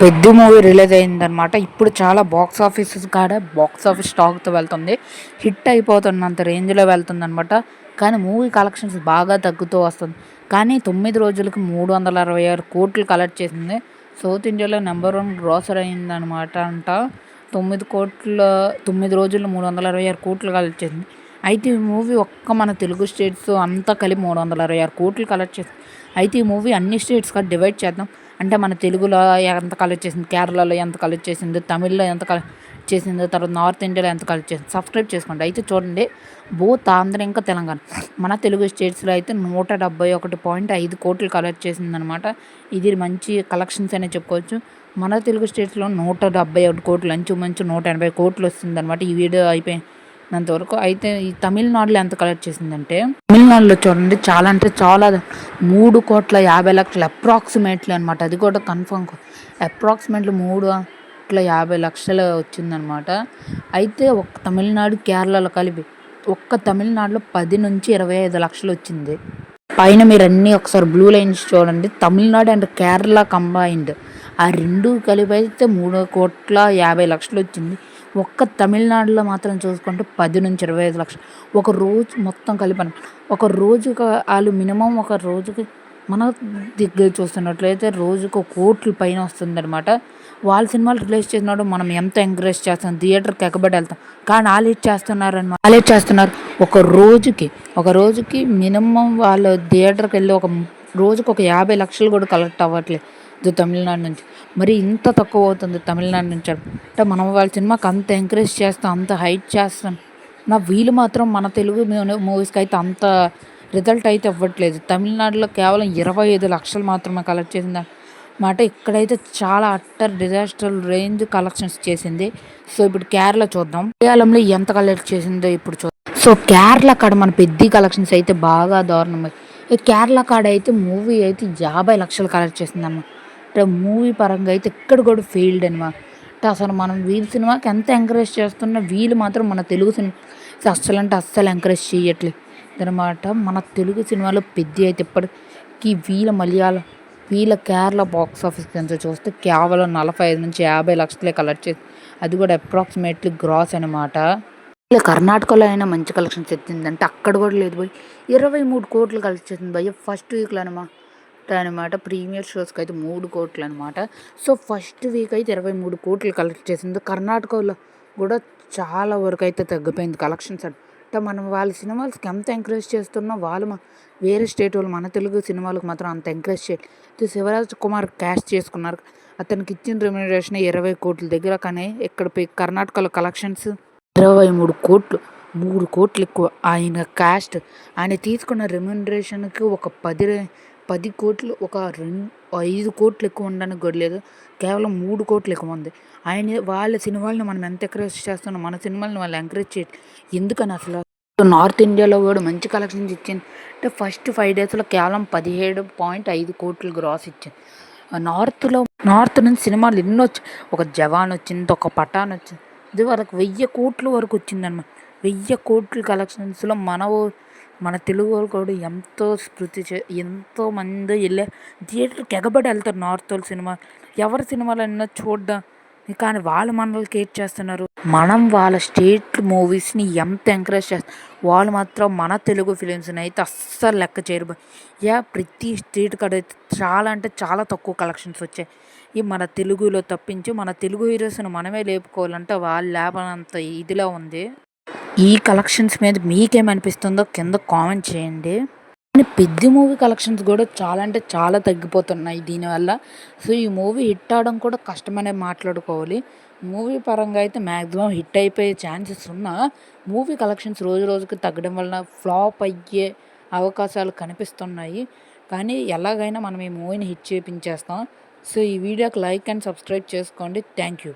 పెద్ద movie release అయిందనమాట. ఇప్పుడు చాలా బాక్స్ ఆఫీస్ స్టాక్తో వెళ్తుంది. హిట్ అయిపోతున్నంత రేంజ్లో వెళ్తుంది అనమాట. కానీ మూవీ కలెక్షన్స్ బాగా తగ్గుతూ వస్తుంది. కానీ 9 రోజులకి 366 కోట్లు కలెక్ట్ చేసింది. సౌత్ ఇండియాలో నెంబర్ 1 గ్రాసర్ అయిందనమాట అంట. 9 రోజుల్లో 366 కోట్లు కలెక్ట్ చేసింది. అయితే ఈ మూవీ మన తెలుగు స్టేట్స్ అంతా కలిపి 366 కోట్లు కలెక్ట్ చేసింది. అయితే ఈ మూవీ అన్ని స్టేట్స్గా డివైడ్ చేద్దాం. అంటే మన తెలుగులో ఎంత కలెక్ట్ చేసింది, కేరళలో ఎంత కలెక్ట్ చేసింది, తమిళ్లో ఎంత కలెక్ట్ చేసిందో, తర్వాత నార్త్ ఇండియాలో ఎంత కలెక్ట్ చేసింది సబ్స్క్రైబ్ చేసుకోండి. అయితే చూడండి, బోత్ ఆంధ్ర ఇంకా తెలంగాణ మన తెలుగు స్టేట్స్లో అయితే 171.5 కోట్లు కలెక్ట్ చేసిందనమాట. ఇది మంచి కలెక్షన్స్ అనే చెప్పుకోవచ్చు. మన తెలుగు స్టేట్స్లో 171 కోట్లు, అంచుమంచు 180 కోట్లు వస్తుందన్నమాట ఈ వీడియో అయిపోయినంతవరకు. అయితే ఈ తమిళనాడులో ఎంత కలెక్ట్ చేసిందంటే, తమిళనాడులో చూడండి చాలా అంటే చాలా 3,50,00,000 అప్రాక్సిమేట్లీ అనమాట. అది కూడా కన్ఫర్మ్ అప్రాక్సిమేట్లీ 3,50,00,000 వచ్చిందనమాట. అయితే ఒక్క తమిళనాడు కేరళలో కలిపి తమిళనాడులో 10 నుంచి 25 లక్షలు వచ్చింది. పైన మీరు అన్నీ ఒకసారి బ్లూ లైన్స్ చూడండి. తమిళనాడు అండ్ కేరళ కంబైన్డ్ ఆ రెండు కలిపి అయితే 3,50,00,000 వచ్చింది. తమిళనాడులో మాత్రం చూసుకుంటే 10 నుంచి 25 లక్షలు ఒక రోజు మొత్తం కలిపి. ఒక రోజుకి వాళ్ళు మినిమం ఒక రోజుకి మన దగ్గర చూస్తున్నట్లయితే రోజుకు కోట్ల పైన వస్తుందన్నమాట. వాళ్ళ సినిమాలు రిలీజ్ చేసినప్పుడు మనం ఎంత ఎంకరేజ్ చేస్తాం, థియేటర్కి ఎక్కబడి వెళ్తాం. కానీ వాళ్ళు చేస్తున్నారు ఒక రోజుకి మినిమం వాళ్ళు థియేటర్కి వెళ్ళి రోజుకి 50 లక్షలు కూడా కలెక్ట్ అవ్వట్లేదు తమిళనాడు నుంచి. మరి ఇంత తక్కువ అవుతుంది తమిళనాడు నుంచి అంటే మనం వాళ్ళ సినిమాకి అంత ఎంకరేజ్ చేస్తాం, అంత హైట్ చేస్తాం. వీళ్ళు మాత్రం మన తెలుగు మూవీస్కి అయితే అంత రిజల్ట్ అయితే ఇవ్వట్లేదు. తమిళనాడులో కేవలం 25 లక్షలు మాత్రమే కలెక్ట్ చేసింది మాట. ఇక్కడైతే చాలా అట్టర్ డిజాస్టర్ రేంజ్ కలెక్షన్స్ చేసింది. సో ఇప్పుడు కేరళ చూద్దాం. మలయాళంలో ఎంత కలెక్ట్ చేసిందో ఇప్పుడు చూద్దాం. సో కేరళ కాడ మన పెద్ద కలెక్షన్స్ అయితే బాగా దారుణం. కేరళ కాడ అయితే మూవీ అయితే 50 లక్షలు కలెక్ట్ చేసిందన్నమాట. అంటే మూవీ పరంగా అయితే ఇక్కడ కూడా ఫెయిల్డ్ అనమాట. అసలు మనం వీళ్ళ సినిమాకి ఎంత ఎంకరేజ్ చేస్తున్నా వీళ్ళు మాత్రం మన తెలుగు సినిమా అస్సలు ఎంకరేజ్ చేయట్లేదు అనమాట. మన తెలుగు సినిమాలో పెద్ద అయితే ఇప్పటికీ వీళ్ళ కేరళ బాక్స్ ఆఫీస్ కింద చూస్తే కేవలం 45 నుంచి 50 లక్షలే కలెక్ట్ చేసి, అది కూడా అప్రాక్సిమేట్లీ గ్రాస్ అనమాట. ఇలా కర్ణాటకలో అయినా మంచి కలెక్షన్స్ తెచ్చిందంటే అక్కడ కూడా లేదు పోయి 23 కోట్లు కలెక్ట్ చేసింది భయ్య ఫస్ట్ వీక్లో అనమాట. ప్రీమియర్ షోస్కి అయితే 3 కోట్లు అనమాట. సో ఫస్ట్ వీక్ అయితే 23 కోట్లు కలెక్ట్ చేసింది. కర్ణాటకలో కూడా చాలా వరకు అయితే తగ్గిపోయింది కలెక్షన్స్. అంటే మనం వాళ్ళ సినిమాలకి ఎంత ఎంకరేజ్ చేస్తున్నా వాళ్ళు వేరే స్టేట్ వాళ్ళు మన తెలుగు సినిమాలకు మాత్రం అంత ఎంకరేజ్ చేయలేదు. శివరాజ్ కుమార్ క్యాష్ చేసుకున్నారు, అతనికి ఇచ్చిన రెమ్యూనరేషన్ 20 కోట్ల దగ్గర. కానీ ఇక్కడ కర్ణాటకలో కలెక్షన్స్ 23 కోట్లు, 3 కోట్లు ఎక్కువ. ఆయన తీసుకున్న రెమ్యూనరేషన్కి ఒక 10 కోట్లు, 5 కోట్లు ఎక్కువ ఉండడానికి కూడా లేదు. కేవలం 3 కోట్లు ఎక్కువ ఉంది. వాళ్ళ సినిమాలను మనం ఎంత ఎంకరేజ్ చేస్తున్నాం, మన సినిమాలను వాళ్ళు ఎంకరేజ్ చేయట్లేదు. ఎందుకని అసలు నార్త్ ఇండియాలో కూడా మంచి కలెక్షన్స్ ఇచ్చింది. అంటే ఫస్ట్ 5 డేస్లో కేవలం 17.5 కోట్లు గ్రాస్ ఇచ్చింది. నార్త్ నుంచి సినిమాలు ఎన్నో వచ్చాయి. ఒక జవాన్ వచ్చింది, ఒక పఠాన్ వచ్చింది. ఇది వరకు 1000 కోట్ల వరకు వచ్చిందన్నమాట. 1000 కోట్ల కలెక్షన్స్లో మన తెలుగు వాళ్ళు కూడా ఎంతో మంది వెళ్ళే థియేటర్కి ఎగబడి వెళ్తారు నార్త్ వాళ్ళ సినిమా. ఎవరి సినిమాలు అన్నా చూడ్డం. కానీ వాళ్ళు మనల్ని కేర్ చేస్తున్నారు. మనం వాళ్ళ స్టేట్ మూవీస్ని ఎంత ఎంకరేజ్ చేస్తాం, వాళ్ళు మాత్రం మన తెలుగు ఫిలిమ్స్ని అయితే అస్సలు లెక్క చేయరు. ప్రతి స్టేట్ కాడ అయితే చాలా అంటే చాలా తక్కువ కలెక్షన్స్ వచ్చాయి. మన తెలుగులో తప్పించి మన తెలుగు హీరోస్ని మనమే లేపుకోవాలంటే వాళ్ళు లేపనంత ఇదిలా ఉంది. ఈ కలెక్షన్స్ మీద మీకేమనిపిస్తుందో కింద కామెంట్ చేయండి. కానీ పెద్ద మూవీ కలెక్షన్స్ కూడా చాలా అంటే చాలా తగ్గిపోతున్నాయి దీనివల్ల. సో ఈ మూవీ హిట్ అవడం కూడా కష్టమనే మాట్లాడుకోవాలి. మూవీ పరంగా అయితే మ్యాక్సిమం హిట్ అయిపోయే ఛాన్సెస్ ఉన్నా మూవీ కలెక్షన్స్ రోజు రోజుకి తగ్గడం వలన ఫ్లాప్ అయ్యే అవకాశాలు కనిపిస్తున్నాయి. కానీ ఎలాగైనా మనం ఈ మూవీని హిట్ చేయించేస్తాం. సో ఈ వీడియోకి లైక్ అండ్ సబ్స్క్రైబ్ చేసుకోండి. Thank you.